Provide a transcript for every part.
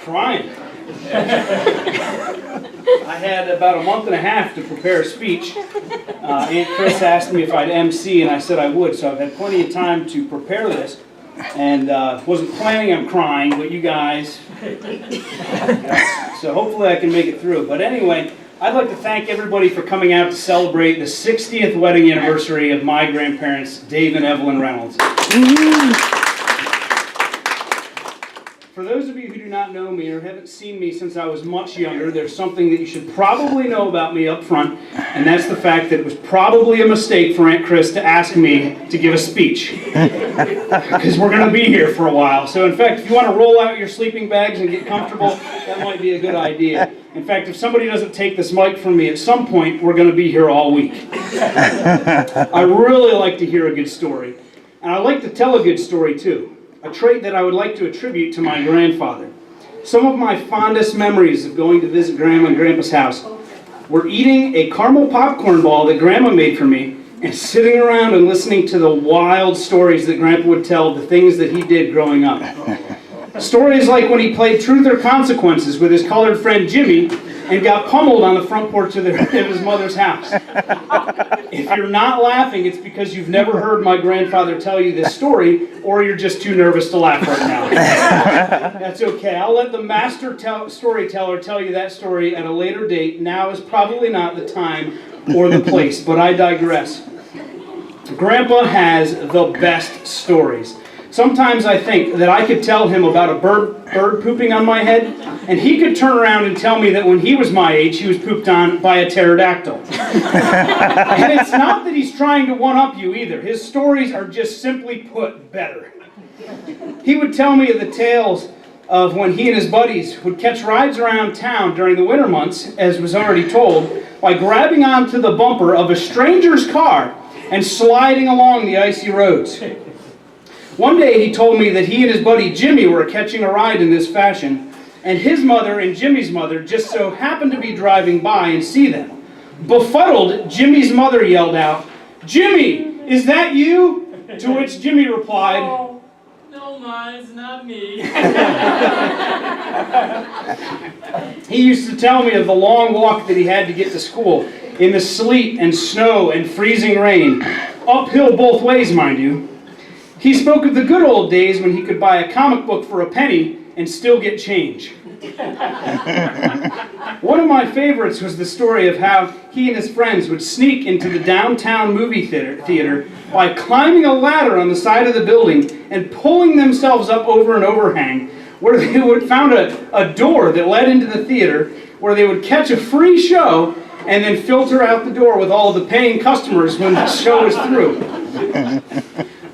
crying. I had about a month and a half to prepare a speech. Aunt Chris asked me if I'd MC, and I said I would, so I've had plenty of time to prepare this. And wasn't planning on crying, but you guys. So hopefully I can make it through. But anyway, I'd like to thank everybody for coming out to celebrate the 60th wedding anniversary of my grandparents, Dave and Evelyn Reynolds. For those of you who do not know me or haven't seen me since I was much younger, there's something that you should probably know about me up front, and that's the fact that it was probably a mistake for Aunt Chris to ask me to give a speech. Because we're going to be here for a while. So in fact, if you want to roll out your sleeping bags and get comfortable, that might be a good idea. In fact, if somebody doesn't take this mic from me at some point, we're going to be here all week. I really like to hear a good story. And I like to tell a good story too. A trait that I would like to attribute to my grandfather. Some of my fondest memories of going to visit Grandma and Grandpa's house were eating a caramel popcorn ball that Grandma made for me and sitting around and listening to the wild stories that Grandpa would tell of the things that he did growing up. Stories like when he played Truth or Consequences with his colored friend Jimmy and got pummeled on the front porch of his mother's house. If you're not laughing, it's because you've never heard my grandfather tell you this story, or you're just too nervous to laugh right now. That's okay. I'll let the master storyteller tell you that story at a later date. Now is probably not the time or the place, but I digress. Grandpa has the best stories. Sometimes I think that I could tell him about a bird pooping on my head, and he could turn around and tell me that when he was my age, he was pooped on by a pterodactyl. And it's not that he's trying to one-up you either. His stories are just simply put better. He would tell me of the tales of when he and his buddies would catch rides around town during the winter months, as was already told, by grabbing onto the bumper of a stranger's car and sliding along the icy roads. One day he told me that he and his buddy Jimmy were catching a ride in this fashion, and his mother and Jimmy's mother just so happened to be driving by and see them. Befuddled, Jimmy's mother yelled out, "Jimmy, is that you?" To which Jimmy replied, "Oh, no, Ma, it's not me." He used to tell me of the long walk that he had to get to school, in the sleet and snow and freezing rain, uphill both ways, mind you. He spoke of the good old days when he could buy a comic book for a penny and still get change. One of my favorites was the story of how he and his friends would sneak into the downtown movie theater by climbing a ladder on the side of the building and pulling themselves up over an overhang, where they would found a door that led into the theater, where they would catch a free show and then filter out the door with all of the paying customers when the show was through.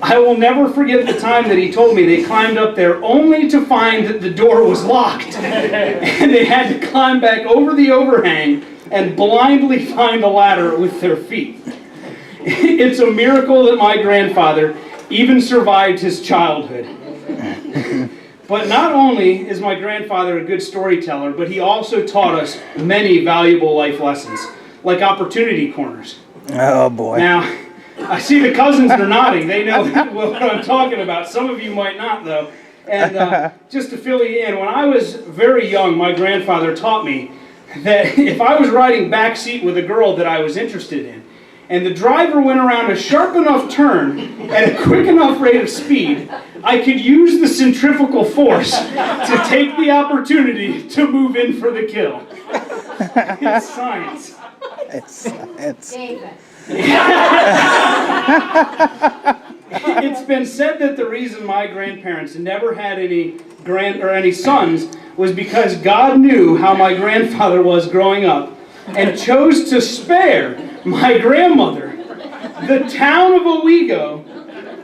I will never forget the time that he told me they climbed up there only to find that the door was locked. And they had to climb back over the overhang and blindly find the ladder with their feet. It's a miracle that my grandfather even survived his childhood. But not only is my grandfather a good storyteller, but he also taught us many valuable life lessons, like opportunity corners. Oh boy. Now, I see the cousins are nodding. They know what I'm talking about. Some of you might not, though. And just to fill you in, when I was very young, my grandfather taught me that if I was riding backseat with a girl that I was interested in, and the driver went around a sharp enough turn at a quick enough rate of speed, I could use the centrifugal force to take the opportunity to move in for the kill. It's science. It's David. It's been said that the reason my grandparents never had any sons was because God knew how my grandfather was growing up and chose to spare my grandmother, the town of Owego,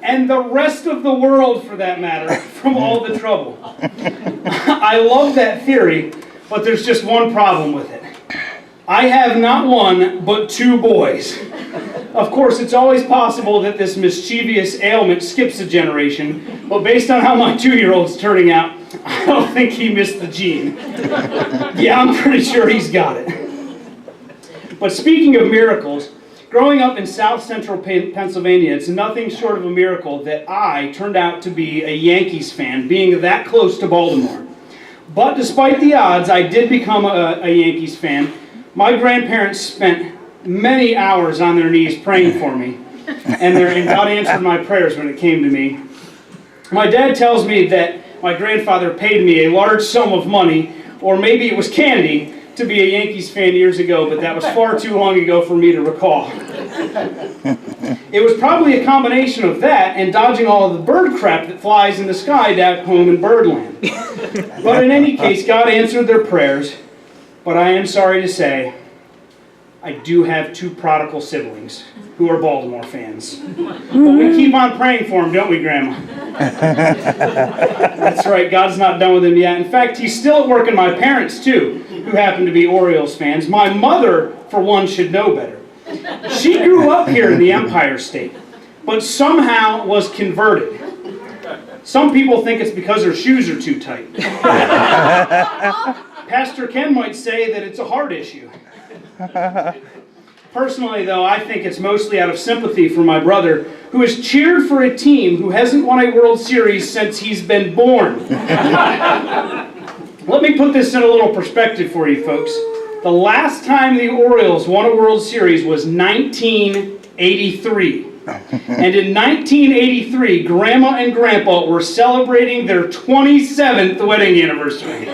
and the rest of the world, for that matter, from all the trouble. I love that theory, but there's just one problem with it. I have not one, but two boys. Of course, it's always possible that this mischievous ailment skips a generation, but based on how my 2-year-old's turning out, I don't think he missed the gene. Yeah, I'm pretty sure he's got it. But speaking of miracles, growing up in South Central Pennsylvania, it's nothing short of a miracle that I turned out to be a Yankees fan, being that close to Baltimore. But despite the odds, I did become a Yankees fan. My grandparents spent many hours on their knees praying for me, and God answered my prayers when it came to me. My dad tells me that my grandfather paid me a large sum of money, or maybe it was candy, to be a Yankees fan years ago, but that was far too long ago for me to recall. It was probably a combination of that and dodging all of the bird crap that flies in the sky back home in Birdland. But in any case, God answered their prayers, but I am sorry to say, I do have 2 prodigal siblings who are Baltimore fans. But we keep on praying for them, don't we, Grandma? That's right, God's not done with them yet. In fact, He's still at work in my parents, too, who happen to be Orioles fans. My mother, for one, should know better. She grew up here in the Empire State, but somehow was converted. Some people think it's because her shoes are too tight. Pastor Ken might say that it's a heart issue. Personally, though, I think it's mostly out of sympathy for my brother, who has cheered for a team who hasn't won a World Series since he's been born. Let me put this in a little perspective for you, folks. The last time the Orioles won a World Series was 1983. And in 1983, Grandma and Grandpa were celebrating their 27th wedding anniversary.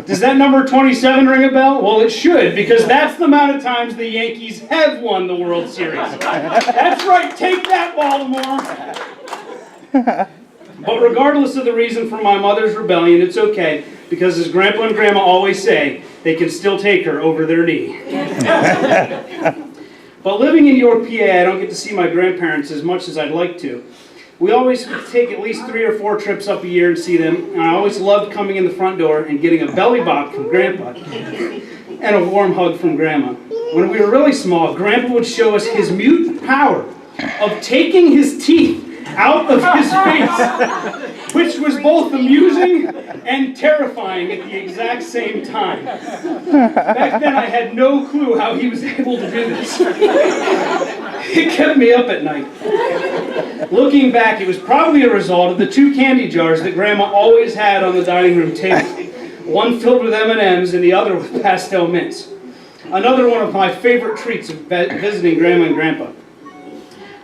Does that number 27 ring a bell? Well, it should, because that's the amount of times the Yankees have won the World Series. That's right, take that, Baltimore! But regardless of the reason for my mother's rebellion, it's okay, because as Grandpa and Grandma always say, they can still take her over their knee. But living in York, PA, I don't get to see my grandparents as much as I'd like to. We always take at least 3 or 4 trips up a year and see them, and I always loved coming in the front door and getting a belly bop from Grandpa and a warm hug from Grandma. When we were really small, Grandpa would show us his mutant power of taking his teeth out of his face, which was both amusing and terrifying at the exact same time. Back then, I had no clue how he was able to do this. It kept me up at night. Looking back, it was probably a result of the 2 candy jars that Grandma always had on the dining room table. One filled with M&Ms and the other with pastel mints. Another one of my favorite treats of visiting Grandma and Grandpa.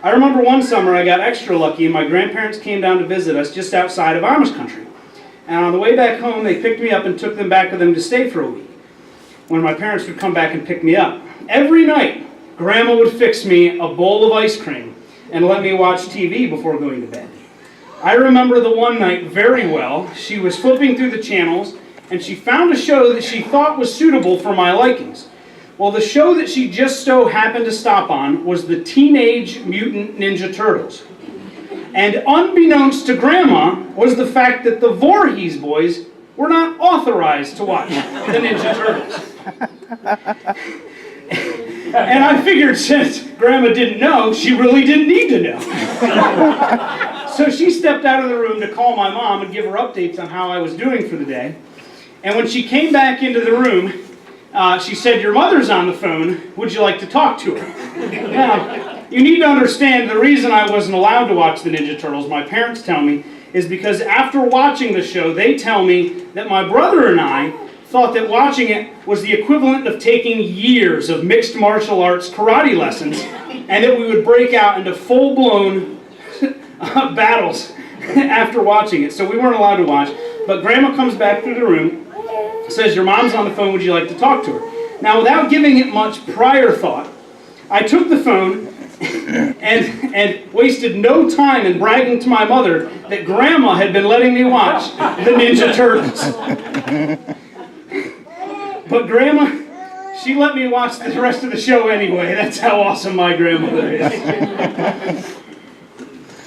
I remember one summer I got extra lucky and my grandparents came down to visit us just outside of Amish country. And on the way back home, they picked me up and took them back with them to stay for a week, when my parents would come back and pick me up. Every night, Grandma would fix me a bowl of ice cream and let me watch TV before going to bed. I remember the one night very well. She was flipping through the channels and she found a show that she thought was suitable for my likings. Well, the show that she just so happened to stop on was the Teenage Mutant Ninja Turtles. And unbeknownst to Grandma was the fact that the Voorhees boys were not authorized to watch the Ninja Turtles. And I figured since Grandma didn't know, she really didn't need to know. So she stepped out of the room to call my mom and give her updates on how I was doing for the day. And when she came back into the room, she said, "Your mother's on the phone. Would you like to talk to her?" Now, you need to understand the reason I wasn't allowed to watch the Ninja Turtles, my parents tell me, is because after watching the show, they tell me that my brother and I thought that watching it was the equivalent of taking years of mixed martial arts karate lessons, and that we would break out into full-blown battles after watching it. So we weren't allowed to watch. But Grandma comes back through the room, says, "Your mom's on the phone, would you like to talk to her?" Now, without giving it much prior thought, I took the phone and wasted no time in bragging to my mother that Grandma had been letting me watch the Ninja Turtles. But Grandma, she let me watch the rest of the show anyway. That's how awesome my grandmother is.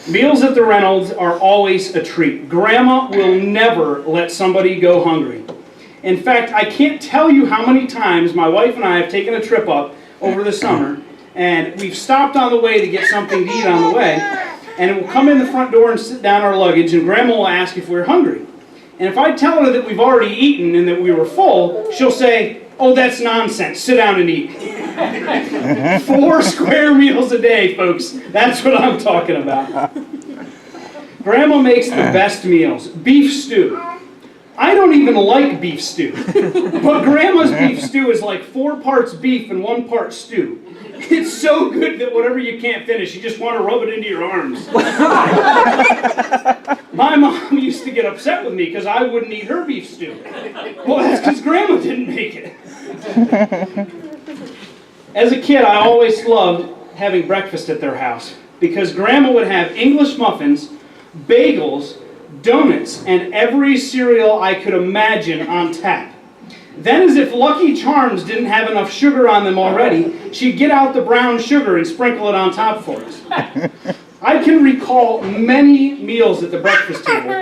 Meals at the Reynolds are always a treat. Grandma will never let somebody go hungry. In fact, I can't tell you how many times my wife and I have taken a trip up over the summer, and we've stopped on the way to get something to eat on the way, and we'll come in the front door and sit down our luggage, and Grandma will ask if we're hungry. And if I tell her that we've already eaten and that we were full, she'll say, "Oh, that's nonsense. Sit down and eat." 4 square meals a day, folks. That's what I'm talking about. Grandma makes the best meals. Beef stew, I don't even like beef stew, but Grandma's beef stew is like 4 parts beef and 1 part stew. It's so good that whatever you can't finish, you just want to rub it into your arms. My mom used to get upset with me because I wouldn't eat her beef stew. Well, that's because Grandma didn't make it. As a kid, I always loved having breakfast at their house because Grandma would have English muffins, bagels, donuts, and every cereal I could imagine on tap. Then, as if Lucky Charms didn't have enough sugar on them already, she'd get out the brown sugar and sprinkle it on top for us. I can recall many meals at the breakfast table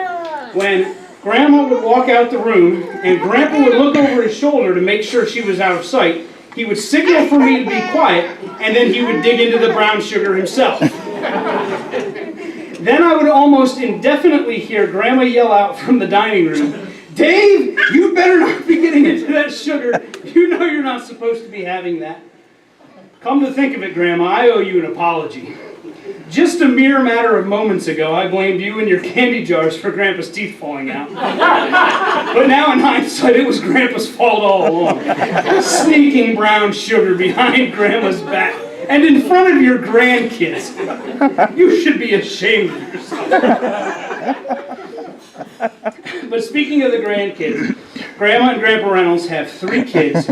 when Grandma would walk out the room and Grandpa would look over his shoulder to make sure she was out of sight. He would signal for me to be quiet, and then he would dig into the brown sugar himself. Then I would almost indefinitely hear Grandma yell out from the dining room, "Dave, you better not be getting into that sugar. You know you're not supposed to be having that." Come to think of it, Grandma, I owe you an apology. Just a mere matter of moments ago, I blamed you and your candy jars for Grandpa's teeth falling out. But now in hindsight, it was Grandpa's fault all along. Sneaking brown sugar behind Grandma's back and in front of your grandkids. You should be ashamed of yourself. But speaking of the grandkids, Grandma and Grandpa Reynolds have 3 kids,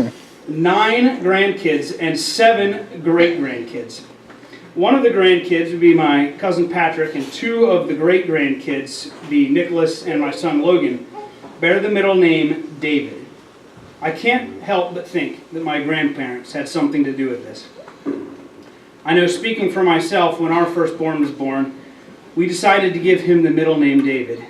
9 grandkids, and 7 great-grandkids. One of the grandkids would be my cousin Patrick, and 2 of the great-grandkids, be Nicholas and my son Logan, bear the middle name David. I can't help but think that my grandparents had something to do with this. I know, speaking for myself, when our firstborn was born, we decided to give him the middle name David.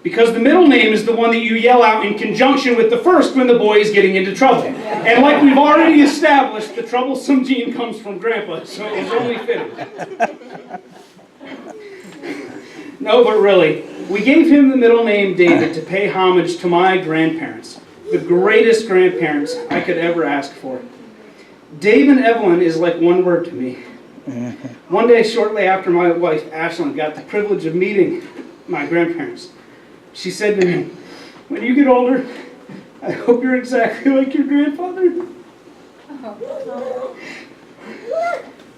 Because the middle name is the one that you yell out in conjunction with the first when the boy is getting into trouble. And like we've already established, the troublesome gene comes from Grandpa, so it was only fitting. No, but really, we gave him the middle name David to pay homage to my grandparents, the greatest grandparents I could ever ask for. Dave and Evelyn is like one word to me. One day, shortly after my wife, Ashlyn, got the privilege of meeting my grandparents, she said to me, "When you get older, I hope you're exactly like your grandfather."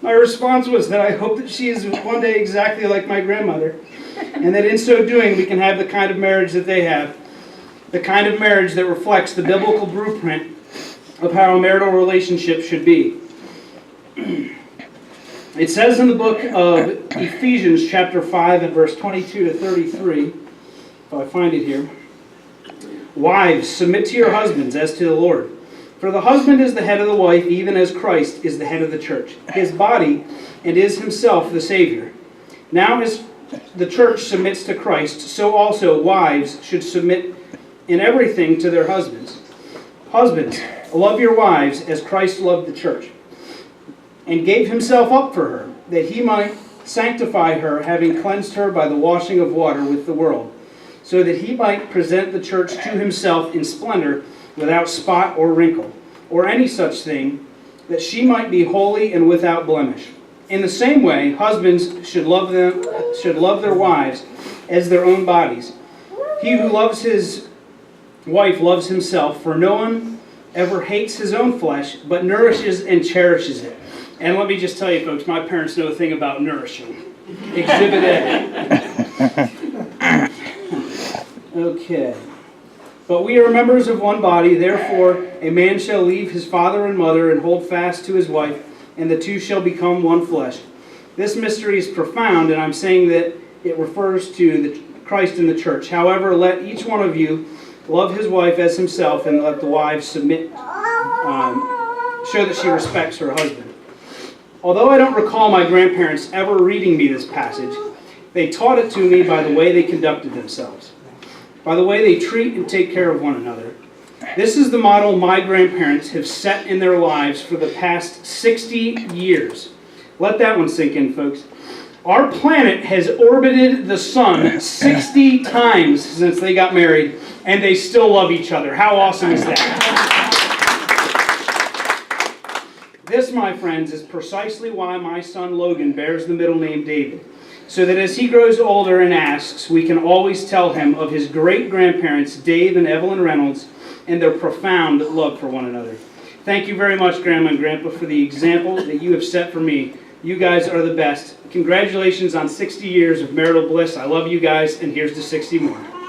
My response was that I hope that she is one day exactly like my grandmother, and that in so doing we can have the kind of marriage that they have, the kind of marriage that reflects the biblical blueprint of how a marital relationship should be. It says in the book of Ephesians chapter 5 and verse 22 to 33, if I find it here, "Wives, submit to your husbands as to the Lord. For the husband is the head of the wife, even as Christ is the head of the church, his body, and is himself the Savior. Now as the church submits to Christ, so also wives should submit in everything to their husbands. Husbands, love your wives as Christ loved the church, and gave himself up for her, that he might sanctify her, having cleansed her by the washing of water with the word, so that he might present the church to himself in splendor, without spot or wrinkle, or any such thing, that she might be holy and without blemish. In the same way, husbands should love their wives as their own bodies. He who loves his wife loves himself, for no one ever hates his own flesh, but nourishes and cherishes it." And let me just tell you, folks, my parents know a thing about nourishing. Exhibit A. Okay. "But we are members of one body, therefore a man shall leave his father and mother and hold fast to his wife, and the 2 shall become one flesh. This mystery is profound, and I'm saying that it refers to Christ and the church. However, let each one of you love his wife as himself, and let the wife submit, show that she respects her husband." Although I don't recall my grandparents ever reading me this passage, they taught it to me by the way they conducted themselves, by the way they treat and take care of one another. This is the model my grandparents have set in their lives for the past 60 years. Let that one sink in, folks. Our planet has orbited the sun 60 times since they got married, and they still love each other. How awesome is that? This, my friends, is precisely why my son Logan bears the middle name David. so that as he grows older and asks, we can always tell him of his great-grandparents, Dave and Evelyn Reynolds, and their profound love for one another. Thank you very much, Grandma and Grandpa, for the example that you have set for me. You guys are the best. Congratulations on 60 years of marital bliss. I love you guys, and here's to 60 more.